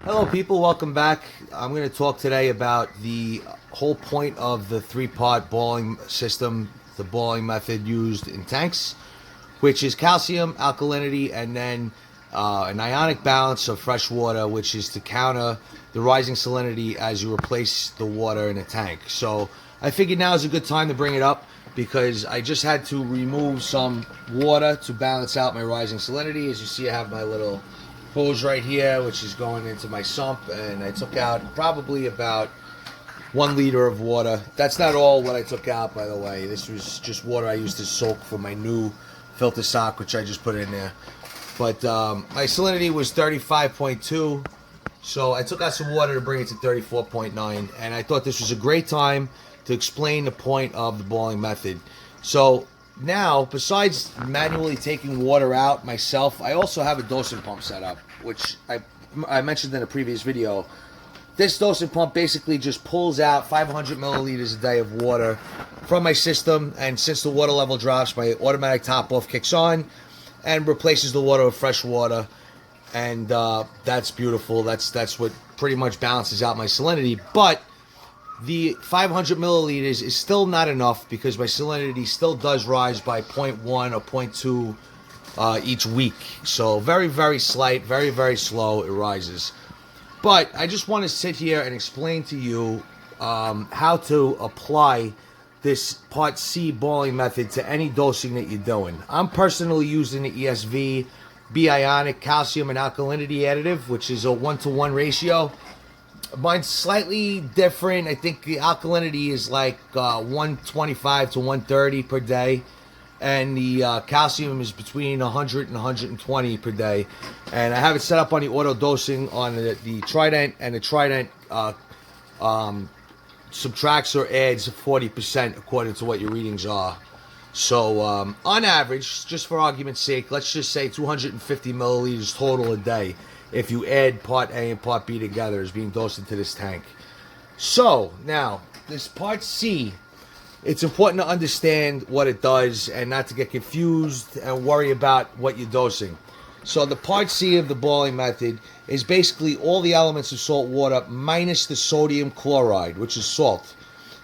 Hello people, welcome back. I'm going to talk today about the whole point of the three-part boiling system, the boiling method used in tanks, which is calcium, alkalinity, and then an ionic balance of fresh water, which is to counter the rising salinity as you replace the water in a tank. So I figured now is a good time to bring it up because I just had to remove some water to balance out my rising salinity. As you see, I have my little hose right here, which is going into my sump, and I took out probably about 1 liter of water. That's not all what I took out, by the way. This was just water I used to soak for my new filter sock, which I just put in there. But my salinity was 35.2, so I took out some water to bring it to 34.9, and I thought this was a great time to explain the point of the boiling method. So now, besides manually taking water out myself, I also have a dosing pump set up, which I mentioned in a previous video. This dosing pump basically just pulls out 500 milliliters a day of water from my system, and since the water level drops, my automatic top off kicks on and replaces the water with fresh water, and that's beautiful. That's what pretty much balances out my salinity. But the 500 milliliters is still not enough because my salinity still does rise by 0.1 or 0.2 each week. So very, very slight, very, very slow it rises. But I just want to sit here and explain to you how to apply this Part C boiling method to any dosing that you're doing. I'm personally using the ESV B-ionic calcium and alkalinity additive, which is a 1-to-1 ratio. Mine's slightly different. I think the alkalinity is like 125 to 130 per day, and the calcium is between 100 and 120 per day. And I have it set up on the auto dosing on the Trident, and the Trident subtracts or adds 40% according to what your readings are. So on average, just for argument's sake, let's just say 250 milliliters total a day if you add Part A and Part B together is being dosed into this tank. So now, this Part C, it's important to understand what it does and not to get confused and worry about what you're dosing. So the Part C of the boiling method is basically all the elements of salt water minus the sodium chloride, which is salt.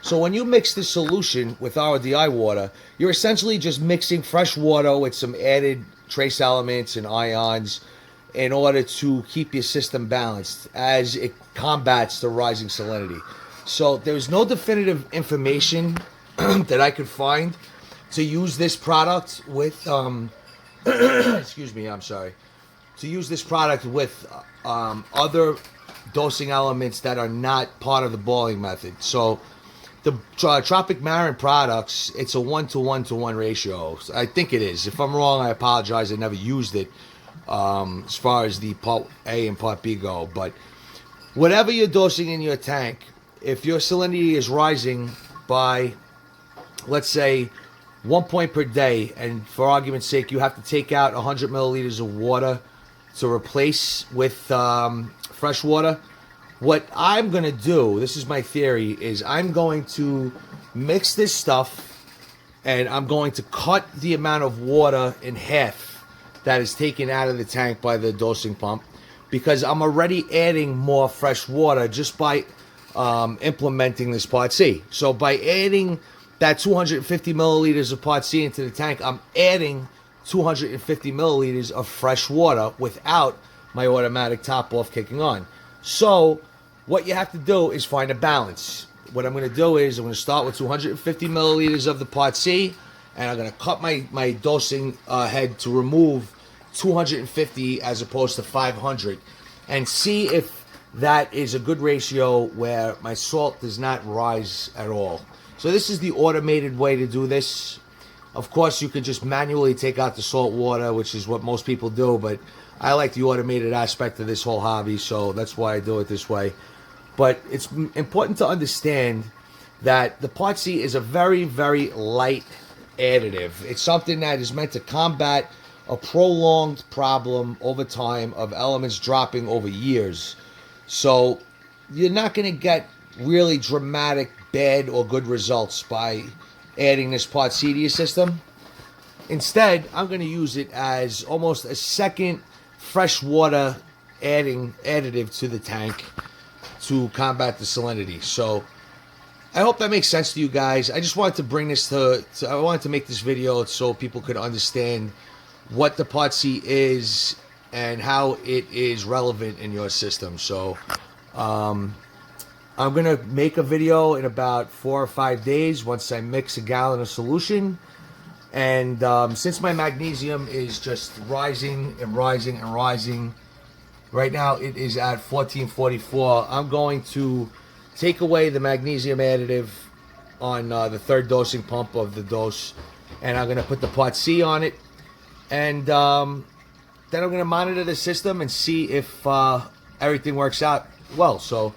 So when you mix this solution with RODI water, you're essentially just mixing fresh water with some added trace elements and ions in order to keep your system balanced as it combats the rising salinity. So there's no definitive information that I could find to use this product with, excuse me, I'm sorry, to use this product with other dosing elements that are not part of the boiling method. So the Tropic Marin products, it's a 1-to-1-to-1 ratio. I think it is. If I'm wrong, I apologize. I never used it as far as the Part A and Part B go. But whatever you're dosing in your tank, if your salinity is rising by, let's say, 1 point per day, and for argument's sake, you have to take out 100 milliliters of water to replace with fresh water, what I'm going to do, this is my theory, is I'm going to mix this stuff and I'm going to cut the amount of water in half that is taken out of the tank by the dosing pump, because I'm already adding more fresh water just by implementing this Part C. So by adding that 250 milliliters of Part C into the tank, I'm adding 250 milliliters of fresh water without my automatic top off kicking on. So what you have to do is find a balance. What I'm going to do is I'm going to start with 250 milliliters of the Part C, and I'm going to cut my dosing head to remove 250 as opposed to 500, and see if that is a good ratio where my salt does not rise at all. So this is the automated way to do this. Of course, you could just manually take out the salt water, which is what most people do, but I like the automated aspect of this whole hobby, so that's why I do it this way. But it's important to understand that the Part C is a very, very light additive. It's something that is meant to combat a prolonged problem over time of elements dropping over years. So you're not going to get really dramatic bad or good results by adding this Part C to your system. Instead, I'm going to use it as almost a second freshwater adding additive to the tank to combat the salinity. So I hope that makes sense to you guys. I just wanted to bring this I wanted to make this video so people could understand what the Part C is and how it is relevant in your system. So I'm going to make a video in about 4 or 5 days once I mix a gallon of solution. And since my magnesium is just rising and rising and rising, right now it is at 1444. I'm going to take away the magnesium additive on the third dosing pump of the dose, and I'm going to put the Part C on it. And then I'm going to monitor the system and see if everything works out well. So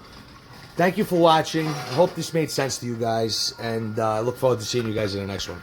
thank you for watching. I hope this made sense to you guys, and I look forward to seeing you guys in the next one.